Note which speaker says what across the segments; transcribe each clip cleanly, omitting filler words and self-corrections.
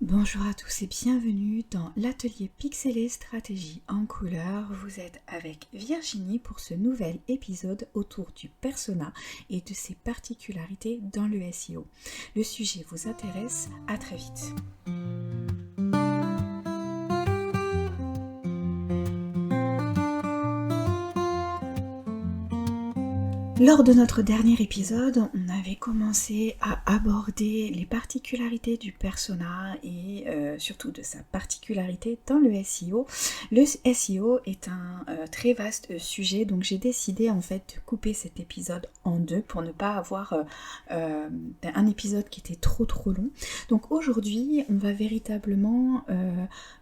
Speaker 1: Bonjour à tous et bienvenue dans l'atelier Pixelé Stratégie en couleur. Vous êtes avec Virginie pour ce nouvel épisode autour du persona et de ses particularités dans le SEO. Le sujet vous intéresse? À très vite. Lors de notre dernier épisode, on avait commencé à aborder les particularités du persona et surtout de sa particularité dans le SEO. Le SEO est un très vaste sujet, donc j'ai décidé en fait de couper cet épisode en deux pour ne pas avoir un épisode qui était trop long. Donc aujourd'hui, on va véritablement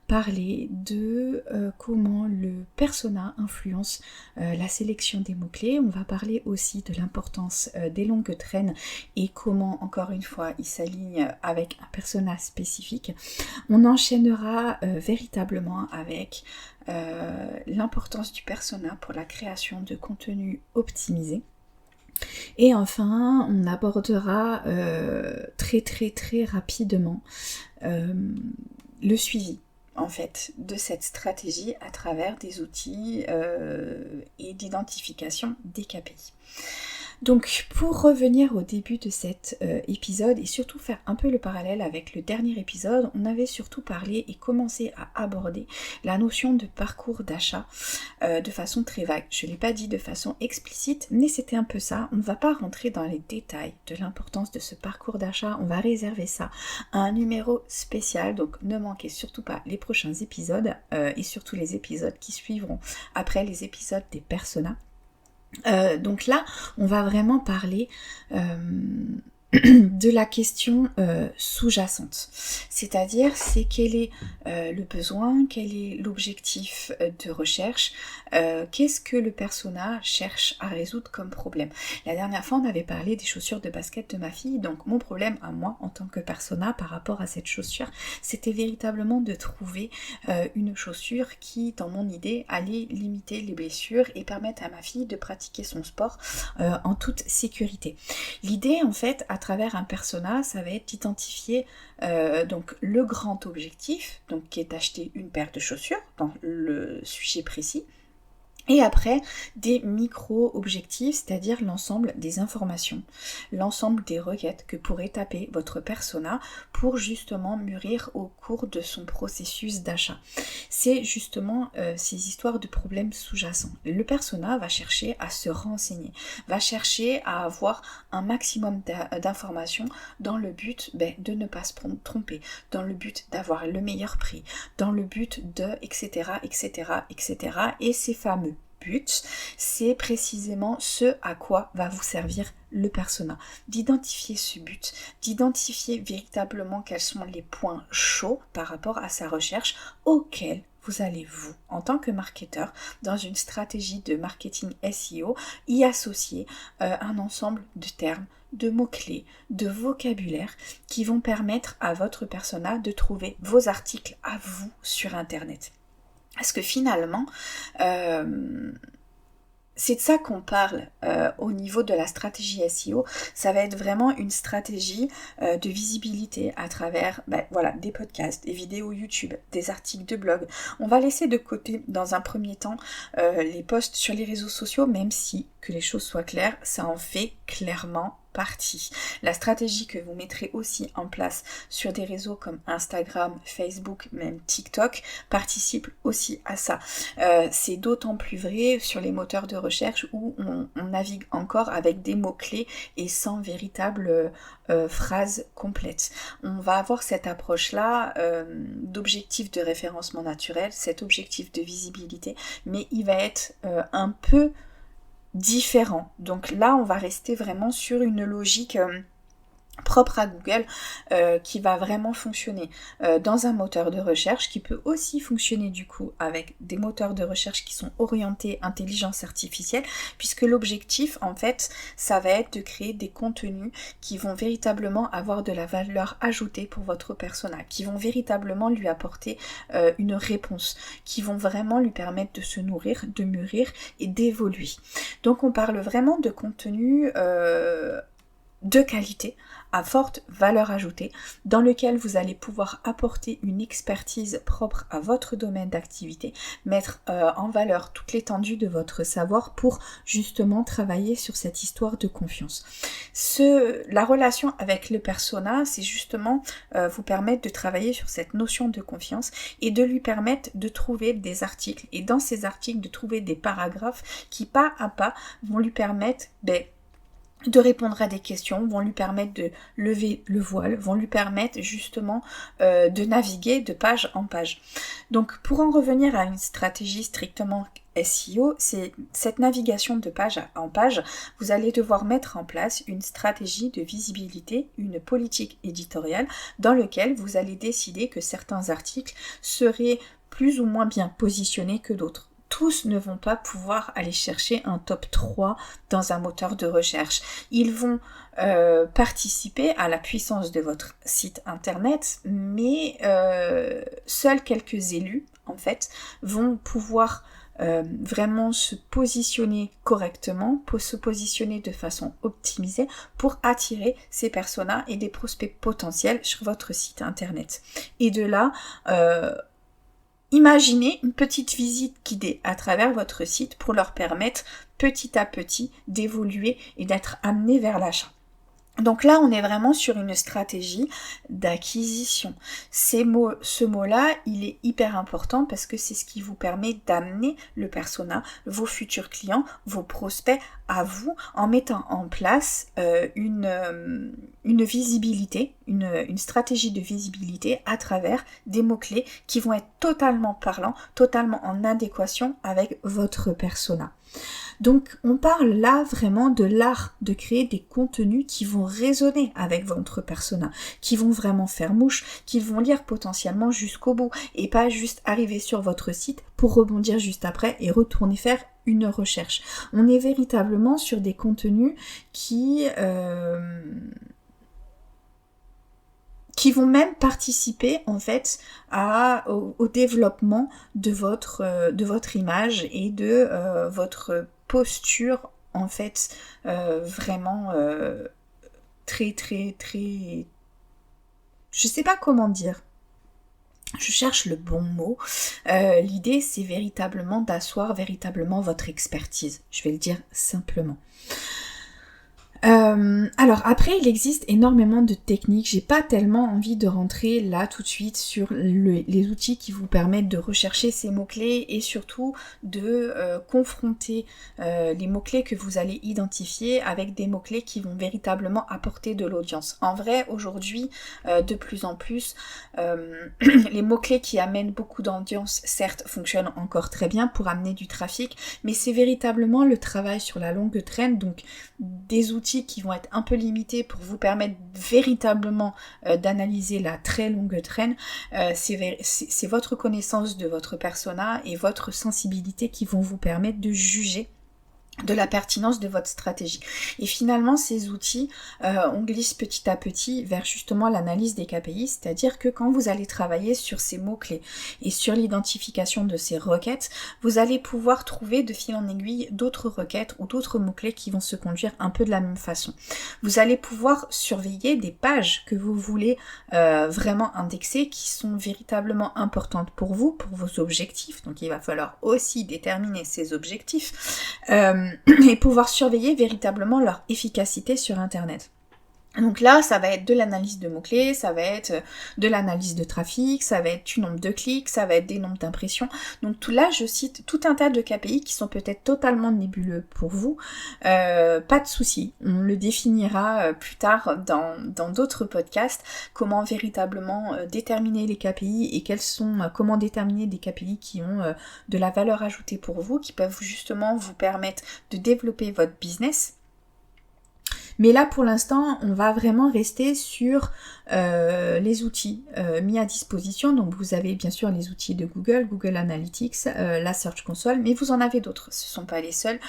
Speaker 1: parler de comment le persona influence la sélection des mots-clés. On va parler aussi de l'importance des longues traînes et comment, encore une fois, ils s'alignent avec un persona spécifique. On enchaînera véritablement avec l'importance du persona pour la création de contenu optimisé. Et enfin, on abordera très rapidement le suivi en fait de cette stratégie à travers des outils et d'identification des KPI. Donc pour revenir au début de cet épisode et surtout faire un peu le parallèle avec le dernier épisode, on avait surtout parlé et commencé à aborder la notion de parcours d'achat de façon très vague. Je ne l'ai pas dit de façon explicite, mais c'était un peu ça. On ne va pas rentrer dans les détails de l'importance de ce parcours d'achat, on va réserver ça à un numéro spécial, donc ne manquez surtout pas les prochains épisodes et surtout les épisodes qui suivront après les épisodes des personas. Donc là, on va vraiment parler de la question sous-jacente, c'est-à-dire c'est quel est le besoin, quel est l'objectif de recherche, qu'est-ce que le persona cherche à résoudre comme problème. La dernière fois on avait parlé des chaussures de basket de ma fille, donc mon problème à moi en tant que persona par rapport à cette chaussure, c'était véritablement de trouver une chaussure qui, dans mon idée, allait limiter les blessures et permettre à ma fille de pratiquer son sport en toute sécurité. L'idée en fait à travers un persona, ça va être d'identifier donc le grand objectif, donc qui est d'acheter une paire de chaussures dans le sujet précis. Et après, des micro-objectifs, c'est-à-dire l'ensemble des informations, l'ensemble des requêtes que pourrait taper votre persona pour justement mûrir au cours de son processus d'achat. C'est justement ces histoires de problèmes sous-jacents. Le persona va chercher à se renseigner, va chercher à avoir un maximum d'informations dans le but de ne pas se tromper, dans le but d'avoir le meilleur prix, dans le but de etc. Et ces fameux but, c'est précisément ce à quoi va vous servir le persona. D'identifier ce but, d'identifier véritablement quels sont les points chauds par rapport à sa recherche auxquels vous allez, vous, en tant que marketeur, dans une stratégie de marketing SEO, y associer un ensemble de termes, de mots-clés, de vocabulaire qui vont permettre à votre persona de trouver vos articles à vous sur Internet. Parce que finalement, c'est de ça qu'on parle au niveau de la stratégie SEO. Ça va être vraiment une stratégie de visibilité à travers des podcasts, des vidéos YouTube, des articles de blog. On va laisser de côté dans un premier temps les posts sur les réseaux sociaux, même si, que les choses soient claires, ça en fait clairement partie. La stratégie que vous mettrez aussi en place sur des réseaux comme Instagram, Facebook, même TikTok participe aussi à ça. C'est d'autant plus vrai sur les moteurs de recherche où on navigue encore avec des mots-clés et sans véritable phrase complète. On va avoir cette approche-là d'objectif de référencement naturel, cet objectif de visibilité, mais il va être un peu différent. Donc là, on va rester vraiment sur une logique propre à Google qui va vraiment fonctionner dans un moteur de recherche qui peut aussi fonctionner du coup avec des moteurs de recherche qui sont orientés intelligence artificielle, puisque l'objectif en fait ça va être de créer des contenus qui vont véritablement avoir de la valeur ajoutée pour votre persona, qui vont véritablement lui apporter une réponse, qui vont vraiment lui permettre de se nourrir, de mûrir et d'évoluer. Donc on parle vraiment de contenu de qualité à forte valeur ajoutée, dans lequel vous allez pouvoir apporter une expertise propre à votre domaine d'activité, mettre en valeur toute l'étendue de votre savoir pour justement travailler sur cette histoire de confiance. La relation avec le persona, c'est justement vous permettre de travailler sur cette notion de confiance et de lui permettre de trouver des articles, et dans ces articles de trouver des paragraphes qui pas à pas vont lui permettre de répondre à des questions, vont lui permettre de lever le voile, vont lui permettre justement de naviguer de page en page. Donc pour en revenir à une stratégie strictement SEO, c'est cette navigation de page en page, vous allez devoir mettre en place une stratégie de visibilité, une politique éditoriale dans laquelle vous allez décider que certains articles seraient plus ou moins bien positionnés que d'autres. Tous ne vont pas pouvoir aller chercher un top 3 dans un moteur de recherche. Ils vont participer à la puissance de votre site internet, mais seuls quelques élus, en fait, vont pouvoir vraiment se positionner correctement, pour se positionner de façon optimisée pour attirer ces personas et des prospects potentiels sur votre site internet. Et de là, imaginez une petite visite guidée à travers votre site pour leur permettre petit à petit d'évoluer et d'être amené vers l'achat. Donc là, on est vraiment sur une stratégie d'acquisition. Ce mot-là, il est hyper important parce que c'est ce qui vous permet d'amener le persona, vos futurs clients, vos prospects à vous en mettant en place une visibilité, une stratégie de visibilité à travers des mots-clés qui vont être totalement parlants, totalement en adéquation avec votre persona. Donc on parle là vraiment de l'art de créer des contenus qui vont résonner avec votre persona, qui vont vraiment faire mouche, qui vont lire potentiellement jusqu'au bout et pas juste arriver sur votre site pour rebondir juste après et retourner faire une recherche. On est véritablement sur des contenus qui vont même participer en fait au développement de votre image et de votre posture en fait vraiment très très très, je sais pas comment dire, je cherche le bon mot. L'idée c'est véritablement d'asseoir véritablement votre expertise, je vais le dire simplement. Alors après, il existe énormément de techniques. J'ai pas tellement envie de rentrer là tout de suite sur les outils qui vous permettent de rechercher ces mots-clés et surtout de confronter les mots-clés que vous allez identifier avec des mots-clés qui vont véritablement apporter de l'audience. En vrai, aujourd'hui, de plus en plus, les mots-clés qui amènent beaucoup d'audience, certes, fonctionnent encore très bien pour amener du trafic, mais c'est véritablement le travail sur la longue traîne, donc des outils qui vont être un peu limités pour vous permettre véritablement d'analyser la très longue traîne. C'est votre connaissance de votre persona et votre sensibilité qui vont vous permettre de juger de la pertinence de votre stratégie. Et finalement, ces outils, on glisse petit à petit vers justement l'analyse des KPI, c'est-à-dire que quand vous allez travailler sur ces mots-clés et sur l'identification de ces requêtes, vous allez pouvoir trouver de fil en aiguille d'autres requêtes ou d'autres mots-clés qui vont se conduire un peu de la même façon. Vous allez pouvoir surveiller des pages que vous voulez vraiment indexer, qui sont véritablement importantes pour vous, pour vos objectifs. Donc il va falloir aussi déterminer ces objectifs. Et pouvoir surveiller véritablement leur efficacité sur Internet. Donc là, ça va être de l'analyse de mots-clés, ça va être de l'analyse de trafic, ça va être du nombre de clics, ça va être des nombres d'impressions. Donc tout là, je cite tout un tas de KPI qui sont peut-être totalement nébuleux pour vous. Pas de souci, on le définira plus tard dans d'autres podcasts, comment véritablement déterminer les KPI et comment déterminer des KPI qui ont de la valeur ajoutée pour vous, qui peuvent justement vous permettre de développer votre business. Mais là, pour l'instant, on va vraiment rester sur les outils mis à disposition. Donc, vous avez bien sûr les outils de Google, Google Analytics, la Search Console, mais vous en avez d'autres, ce ne sont pas les seuls.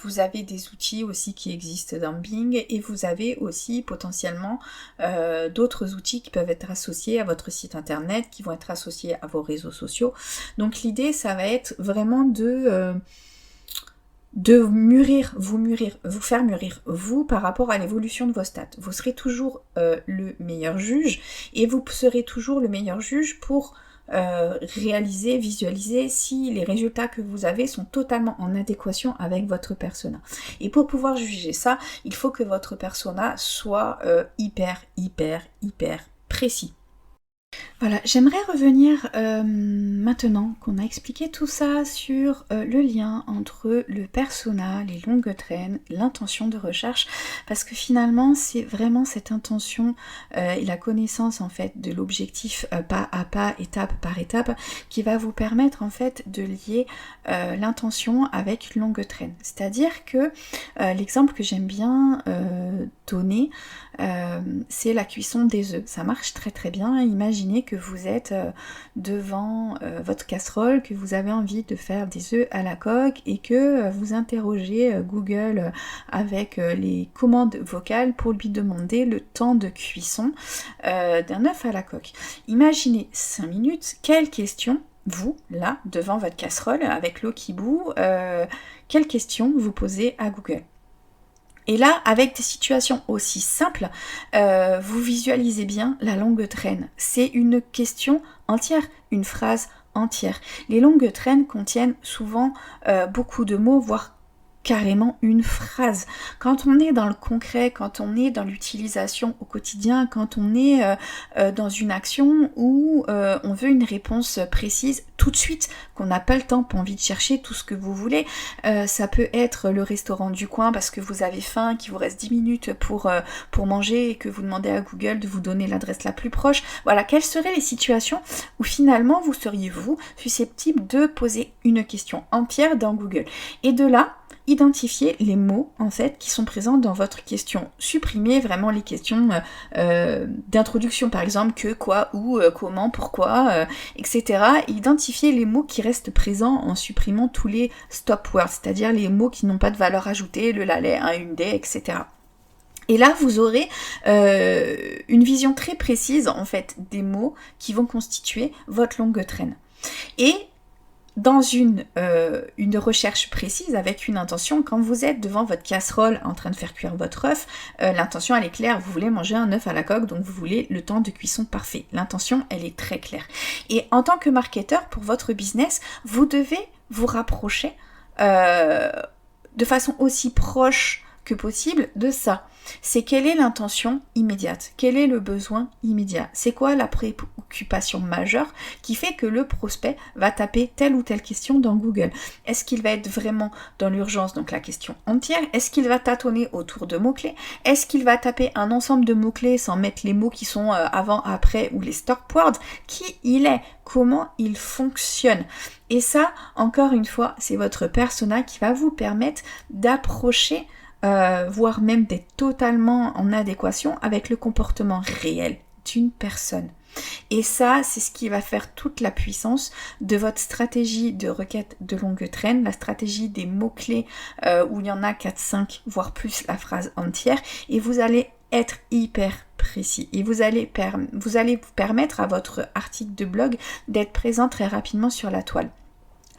Speaker 1: Vous avez des outils aussi qui existent dans Bing et vous avez aussi potentiellement d'autres outils qui peuvent être associés à votre site internet, qui vont être associés à vos réseaux sociaux. Donc, l'idée, ça va être vraiment vous faire mûrir, vous, par rapport à l'évolution de vos stats. Vous serez toujours le meilleur juge, et vous serez toujours le meilleur juge pour réaliser, visualiser si les résultats que vous avez sont totalement en adéquation avec votre persona. Et pour pouvoir juger ça, il faut que votre persona soit hyper précis. Voilà, j'aimerais revenir maintenant qu'on a expliqué tout ça sur le lien entre le persona, les longues traînes, l'intention de recherche, parce que finalement c'est vraiment cette intention et la connaissance en fait de l'objectif pas à pas, étape par étape, qui va vous permettre en fait de lier l'intention avec une longue traîne. C'est-à-dire que l'exemple que j'aime bien donner, c'est la cuisson des œufs. Ça marche très bien. Imaginez que vous êtes devant votre casserole, que vous avez envie de faire des œufs à la coque et que vous interrogez Google avec les commandes vocales pour lui demander le temps de cuisson d'un œuf à la coque. Imaginez 5 minutes, quelle question vous, là, devant votre casserole avec l'eau qui bout, quelle question vous posez à Google? Et là, avec des situations aussi simples, vous visualisez bien la longue traîne. C'est une question entière, une phrase entière. Les longues traînes contiennent souvent beaucoup de mots, voire carrément une phrase. Quand on est dans le concret, quand on est dans l'utilisation au quotidien, quand on est dans une action où on veut une réponse précise tout de suite, qu'on n'a pas le temps, pas envie de chercher tout ce que vous voulez, ça peut être le restaurant du coin parce que vous avez faim, qu'il vous reste 10 minutes pour manger et que vous demandez à Google de vous donner l'adresse la plus proche. Voilà, quelles seraient les situations où finalement vous seriez susceptible de poser une question entière dans Google. Et de là, identifier les mots en fait qui sont présents dans votre question. Supprimez vraiment les questions d'introduction, par exemple que, quoi, où, comment, pourquoi, etc. Identifiez les mots qui restent présents en supprimant tous les stop words, c'est-à-dire les mots qui n'ont pas de valeur ajoutée, le, la, les, un, une, des, etc. Et là, vous aurez une vision très précise en fait des mots qui vont constituer votre longue traîne. Et dans une recherche précise, avec une intention, quand vous êtes devant votre casserole en train de faire cuire votre œuf, l'intention elle est claire, vous voulez manger un œuf à la coque, donc vous voulez le temps de cuisson parfait. L'intention elle est très claire. Et en tant que marketeur, pour votre business, vous devez vous rapprocher de façon aussi proche que possible de ça. C'est quelle est l'intention immédiate, quel est le besoin immédiat, c'est quoi la préoccupation majeure qui fait que le prospect va taper telle ou telle question dans Google. Est-ce qu'il va être vraiment dans l'urgence, donc la question entière? Est-ce qu'il va tâtonner autour de mots-clés? Est-ce qu'il va taper un ensemble de mots-clés sans mettre les mots qui sont avant, après ou les stop words? Qui il est? Comment il fonctionne? Et ça, encore une fois, c'est votre persona qui va vous permettre d'approcher voire même d'être totalement en adéquation avec le comportement réel d'une personne. Et ça, c'est ce qui va faire toute la puissance de votre stratégie de requête de longue traîne, la stratégie des mots-clés où il y en a 4, 5, voire plus la phrase entière, et vous allez être hyper précis. Et vous allez vous permettre à votre article de blog d'être présent très rapidement sur la toile.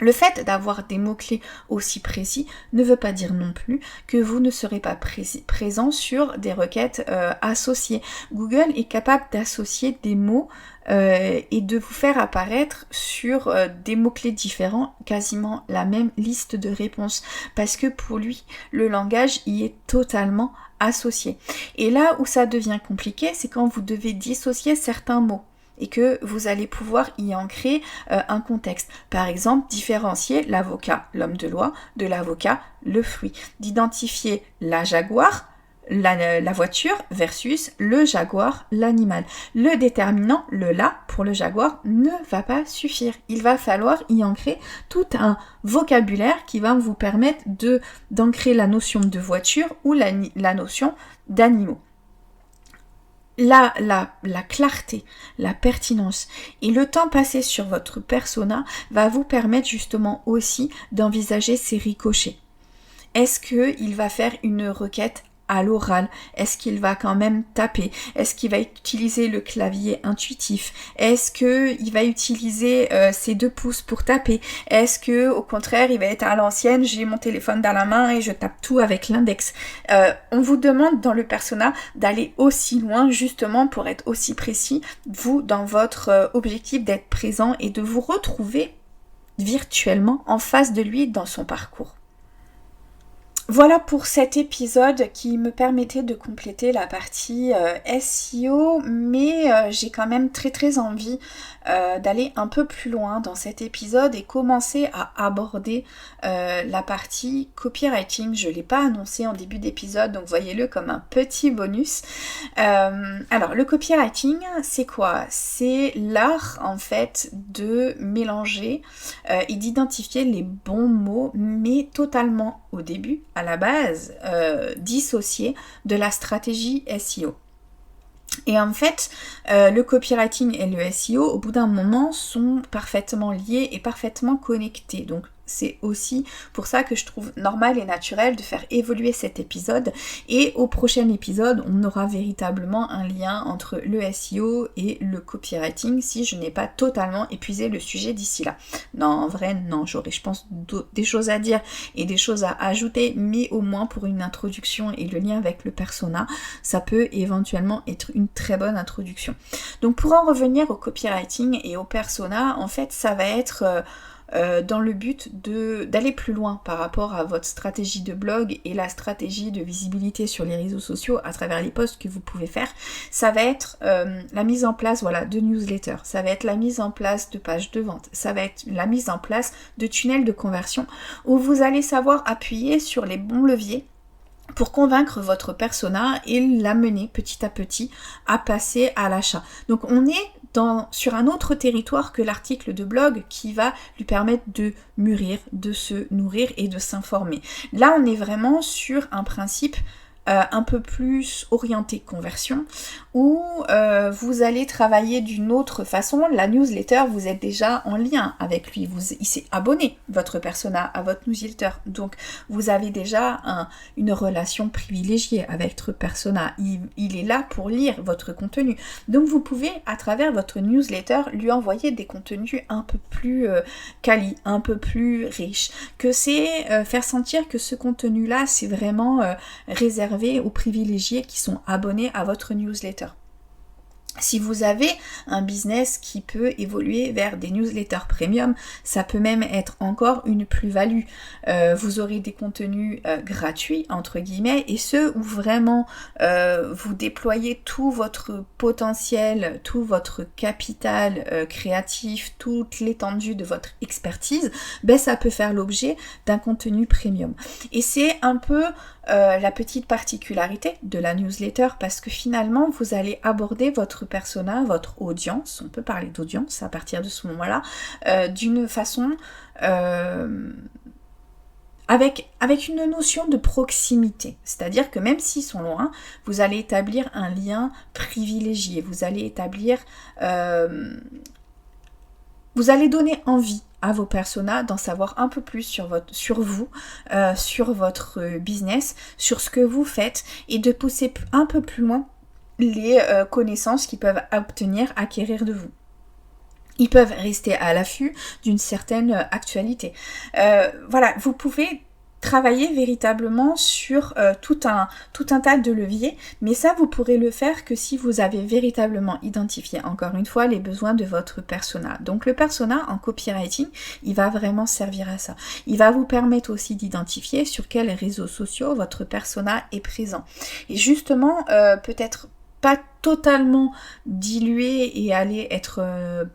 Speaker 1: Le fait d'avoir des mots-clés aussi précis ne veut pas dire non plus que vous ne serez pas présent sur des requêtes associées. Google est capable d'associer des mots et de vous faire apparaître sur des mots-clés différents, quasiment la même liste de réponses, parce que pour lui, le langage y est totalement associé. Et là où ça devient compliqué, c'est quand vous devez dissocier certains mots et que vous allez pouvoir y ancrer un contexte. Par exemple, différencier l'avocat, l'homme de loi, de l'avocat, le fruit. D'identifier la jaguar, la voiture, versus le jaguar, l'animal. Le déterminant, le la, pour le jaguar, ne va pas suffire. Il va falloir y ancrer tout un vocabulaire qui va vous permettre d'ancrer la notion de voiture ou la notion d'animaux. La clarté, la pertinence et le temps passé sur votre persona va vous permettre justement aussi d'envisager ces ricochets. Est-ce qu'il va faire une requête à l'oral? Est-ce qu'il va quand même taper? Est-ce qu'il va utiliser le clavier intuitif? Est-ce qu'il va utiliser ses 2 pouces pour taper? Est-ce que au contraire il va être à l'ancienne, j'ai mon téléphone dans la main et je tape tout avec l'index? On vous demande dans le persona d'aller aussi loin justement pour être aussi précis, vous, dans votre objectif d'être présent et de vous retrouver virtuellement en face de lui dans son parcours. Voilà pour cet épisode qui me permettait de compléter la partie SEO, mais j'ai quand même très envie d'aller un peu plus loin dans cet épisode et commencer à aborder la partie copywriting. Je ne l'ai pas annoncé en début d'épisode, donc voyez-le comme un petit bonus. Alors le copywriting, c'est quoi? C'est l'art en fait de mélanger et d'identifier les bons mots, mais totalement au début, à la base, dissocié de la stratégie SEO. Et en fait, le copywriting et le SEO, au bout d'un moment, sont parfaitement liés et parfaitement connectés. Donc, c'est aussi pour ça que je trouve normal et naturel de faire évoluer cet épisode. Et au prochain épisode, on aura véritablement un lien entre le SEO et le copywriting si je n'ai pas totalement épuisé le sujet d'ici là. Non, en vrai, non, j'aurais, je pense, des choses à dire et des choses à ajouter, mais au moins pour une introduction et le lien avec le persona, ça peut éventuellement être une très bonne introduction. Donc pour en revenir au copywriting et au persona, en fait, ça va être dans le but d'aller plus loin par rapport à votre stratégie de blog et la stratégie de visibilité sur les réseaux sociaux à travers les posts que vous pouvez faire. Ça va être la mise en place de newsletters, ça va être la mise en place de pages de vente, ça va être la mise en place de tunnels de conversion où vous allez savoir appuyer sur les bons leviers pour convaincre votre persona et l'amener petit à petit à passer à l'achat. Donc on est sur un autre territoire que l'article de blog qui va lui permettre de mûrir, de se nourrir et de s'informer. Là on est vraiment sur un principe un peu plus orienté conversion où vous allez travailler d'une autre façon. La newsletter, vous êtes déjà en lien avec lui, il s'est abonné, votre persona, à votre newsletter, donc vous avez déjà une relation privilégiée avec votre persona, il est là pour lire votre contenu, donc vous pouvez à travers votre newsletter lui envoyer des contenus un peu plus quali, un peu plus riches, que c'est faire sentir que ce contenu là c'est vraiment réservé aux privilégiés qui sont abonnés à votre newsletter. Si vous avez un business qui peut évoluer vers des newsletters premium, ça peut même être encore une plus-value. Vous aurez des contenus gratuits, entre guillemets, et ceux où vraiment vous déployez tout votre potentiel, tout votre capital créatif, toute l'étendue de votre expertise, ça peut faire l'objet d'un contenu premium. Et c'est un peu la petite particularité de la newsletter parce que finalement vous allez aborder votre persona, votre audience, on peut parler d'audience à partir de ce moment-là, d'une façon avec une notion de proximité, c'est-à-dire que même s'ils sont loin, vous allez établir un lien privilégié, vous allez donner envie à vos personas d'en savoir un peu plus sur vous, sur votre business, sur ce que vous faites et de pousser un peu plus loin les connaissances qu'ils peuvent acquérir de vous. Ils peuvent rester à l'affût d'une certaine actualité. Voilà, vous pouvez travailler véritablement sur tout un tas de leviers, mais ça vous pourrez le faire que si vous avez véritablement identifié encore une fois les besoins de votre persona. Donc le persona en copywriting, il va vraiment servir à ça. Il va vous permettre aussi d'identifier sur quels réseaux sociaux votre persona est présent. Et justement, peut-être pas totalement diluer et aller être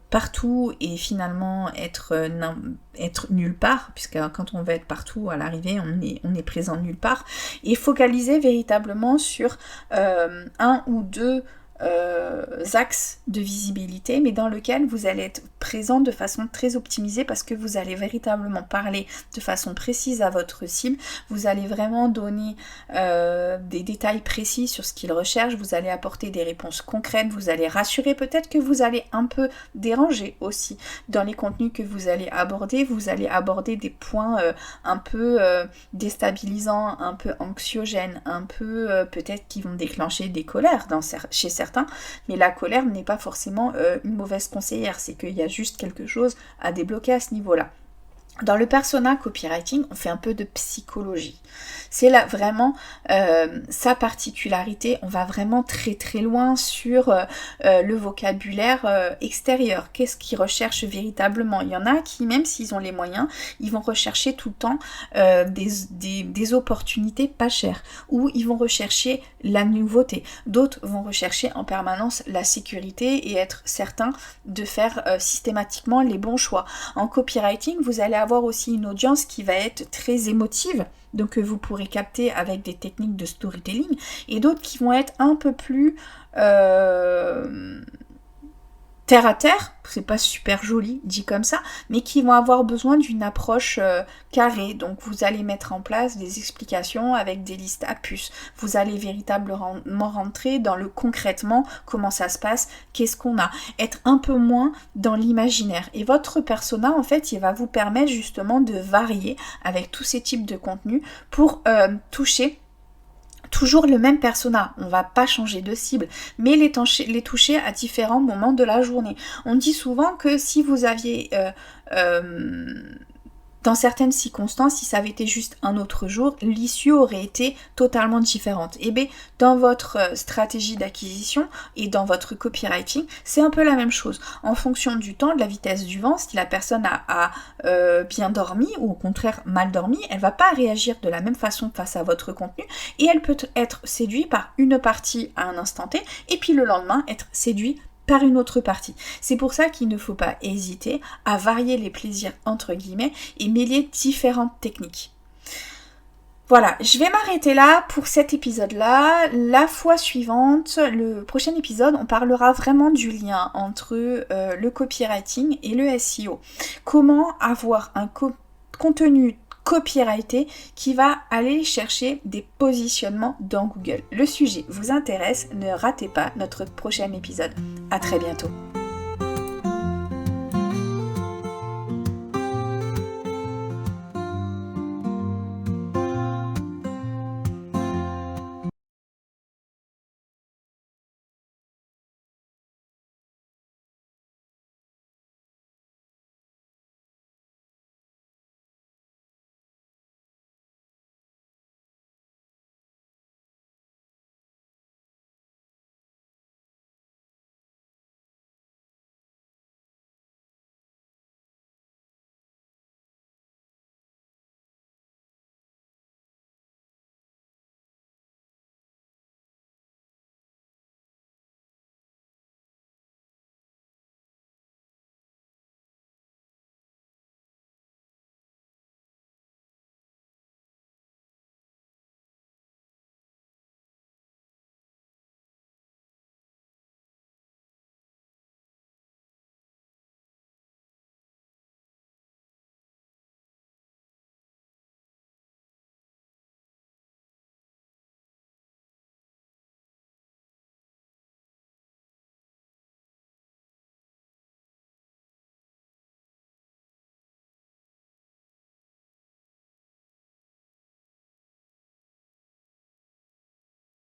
Speaker 1: partout et finalement être nulle part, puisque quand on va être partout à l'arrivée on est présent nulle part, et focaliser véritablement sur un ou deux axes de visibilité, mais dans lequel vous allez être présent de façon très optimisée parce que vous allez véritablement parler de façon précise à votre cible, vous allez vraiment donner des détails précis sur ce qu'il recherche, vous allez apporter des réponses concrètes, vous allez rassurer, peut-être que vous allez un peu déranger aussi dans les contenus que vous allez aborder des points un peu déstabilisants, un peu anxiogènes, un peu peut-être qui vont déclencher des colères chez certains, mais la colère n'est pas forcément une mauvaise conseillère, c'est qu'il y a juste quelque chose à débloquer à ce niveau-là. Dans le persona copywriting, on fait un peu de psychologie. C'est là vraiment sa particularité. On va vraiment très très loin sur le vocabulaire extérieur. Qu'est-ce qu'ils recherchent véritablement? Il y en a qui, même s'ils ont les moyens, ils vont rechercher tout le temps des opportunités pas chères. Ou ils vont rechercher la nouveauté. D'autres vont rechercher en permanence la sécurité et être certains de faire systématiquement les bons choix. En copywriting, vous allez avoir aussi une audience qui va être très émotive, donc vous pourrez capter avec des techniques de storytelling, et d'autres qui vont être un peu plus terre à terre, c'est pas super joli dit comme ça, mais qui vont avoir besoin d'une approche carrée. Donc vous allez mettre en place des explications avec des listes à puces. Vous allez véritablement rentrer dans le concrètement, comment ça se passe, qu'est-ce qu'on a. Être un peu moins dans l'imaginaire. Et votre persona, en fait, il va vous permettre justement de varier avec tous ces types de contenus pour toucher toujours le même persona, on va pas changer de cible, mais les toucher à différents moments de la journée. On dit souvent que si vous aviez dans certaines circonstances, si ça avait été juste un autre jour, l'issue aurait été totalement différente. Et bien, dans votre stratégie d'acquisition et dans votre copywriting, c'est un peu la même chose. En fonction du temps, de la vitesse du vent, si la personne a bien dormi ou au contraire mal dormi, elle va pas réagir de la même façon face à votre contenu et elle peut être séduite par une partie à un instant T et puis le lendemain être séduite par une autre partie. C'est pour ça qu'il ne faut pas hésiter à varier les plaisirs entre guillemets et mêler différentes techniques. Voilà, je vais m'arrêter là pour cet épisode-là. La fois suivante, le prochain épisode, on parlera vraiment du lien entre le copywriting et le SEO. Comment avoir un contenu copyrighté qui va aller chercher des positionnements dans Google. Le sujet vous intéresse, ne ratez pas notre prochain épisode. À très bientôt.